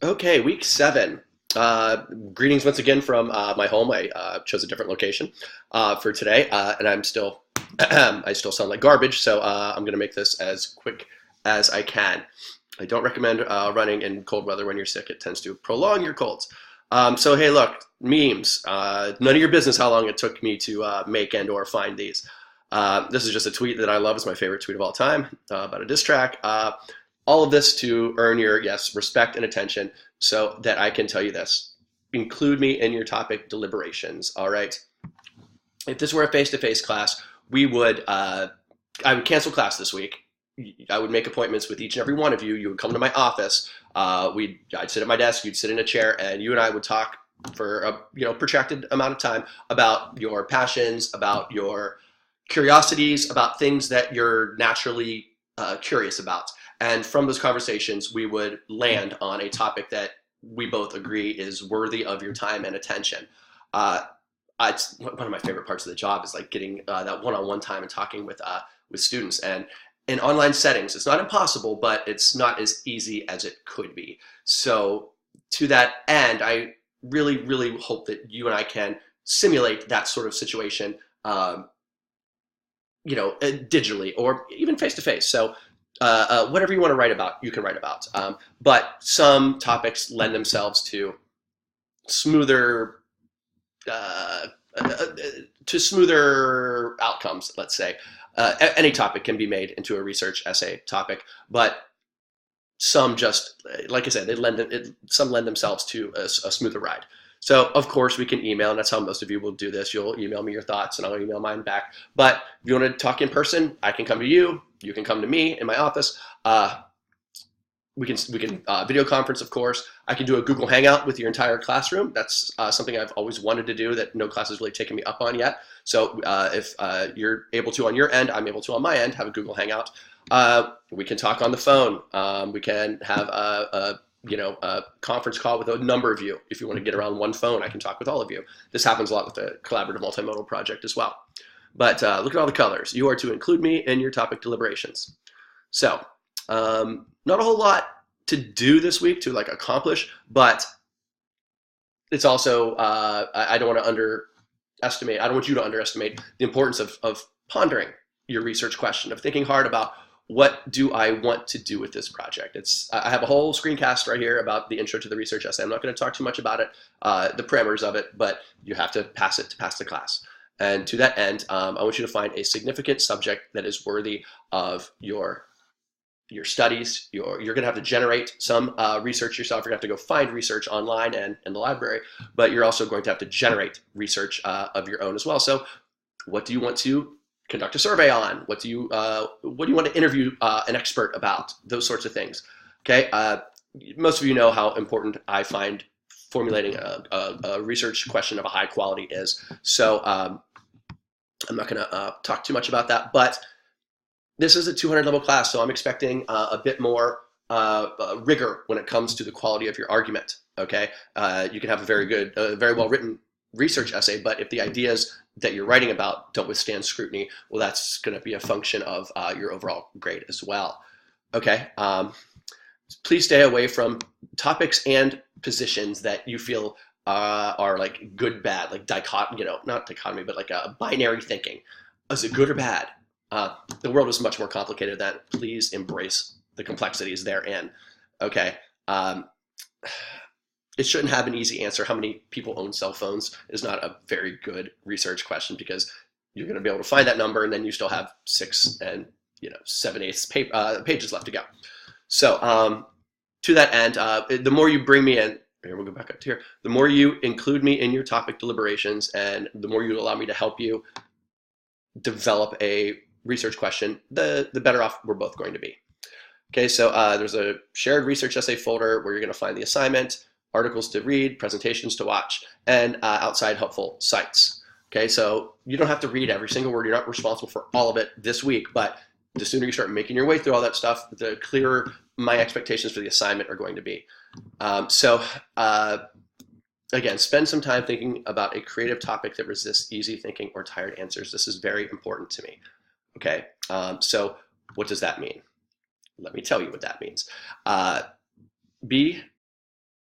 Okay, week 7. Greetings once again from my home. I chose a different location for today, and I'm still, I still sound like garbage, so I'm going to make this as quick as I can. I don't recommend running in cold weather when you're sick. It tends to prolong your colds. So hey, look, memes. None of your business how long it took me to make and or find these. This is just a tweet that I love. It's my favorite tweet of all time about a diss track. All of this to earn your, yes, respect and attention so that I can tell you this. Include me in your topic deliberations, all right? If this were a face-to-face class, I would cancel class this week. I would make appointments with each and every one of you. You would come to my office. I'd sit at my desk, you'd sit in a chair, and you and I would talk for a protracted amount of time about your passions, about your curiosities, about things that you're naturally curious about. And from those conversations, we would land on a topic that we both agree is worthy of your time and attention. It's one of my favorite parts of the job is like getting that one-on-one time and talking with students. And in online settings, it's not impossible, but it's not as easy as it could be. So to that end, I really, really hope that you and I can simulate that sort of situation, digitally or even face-to-face. So whatever you want to write about, you can write about. But some topics lend themselves to smoother outcomes, let's say. Any topic can be made into a research essay topic, but some just, like I said, some lend themselves to a smoother ride. So of course we can email, and that's how most of you will do this. You'll email me your thoughts and I'll email mine back. But if you want to talk in person, I can come to you. You can come to me in my office. We can video conference, of course. I can do a Google Hangout with your entire classroom. That's something I've always wanted to do that no class has really taken me up on yet. So if you're able to on your end, I'm able to on my end, have a Google Hangout. We can talk on the phone. We can have a conference call with a number of you. If you want to get around one phone, I can talk with all of you. This happens a lot with the collaborative multimodal project as well. But look at all the colors. You are to include me in your topic deliberations. So not a whole lot to do this week to accomplish, but it's also, I don't want to underestimate, I don't want you to underestimate the importance of pondering your research question, of thinking hard about what do I want to do with this project. I have a whole screencast right here about the intro to the research essay. I'm not going to talk too much about it, the parameters of it, but you have to pass it to pass the class. And to that end, I want you to find a significant subject that is worthy of your studies. You're going to have to generate some research yourself. You're going to have to go find research online and in the library, but you're also going to have to generate research of your own as well. So what do you want to conduct a survey on? What do you want to interview an expert about? Those sorts of things. Okay. Most of you know how important I find formulating a research question of a high quality is. So I'm not going to talk too much about that, but this is a 200 level class, so I'm expecting a bit more rigor when it comes to the quality of your argument. Okay, you can have a very good, very well written research essay, but if the ideas that you're writing about don't withstand scrutiny, well, that's going to be a function of your overall grade as well. Okay, please stay away from topics and positions that you feel are like good, bad, like dichotomy, not dichotomy, but like a binary thinking. Is it good or bad? The world is much more complicated than that. Please embrace the complexities therein. Okay. It shouldn't have an easy answer. How many people own cell phones is not a very good research question, because you're going to be able to find that number and then you still have 6 and 7/8 pages left to go. So to that end, the more you bring me in, here we'll go back up to here, the more you include me in your topic deliberations and the more you allow me to help you develop a research question, the better off we're both going to be. Okay, so there's a shared research essay folder where you're going to find the assignment, articles to read, presentations to watch, and outside helpful sites. Okay, so you don't have to read every single word. You're not responsible for all of it this week, but the sooner you start making your way through all that stuff, the clearer my expectations for the assignment are going to be. Again, spend some time thinking about a creative topic that resists easy thinking or tired answers. This is very important to me. Okay, so what does that mean? Let me tell you what that means. Be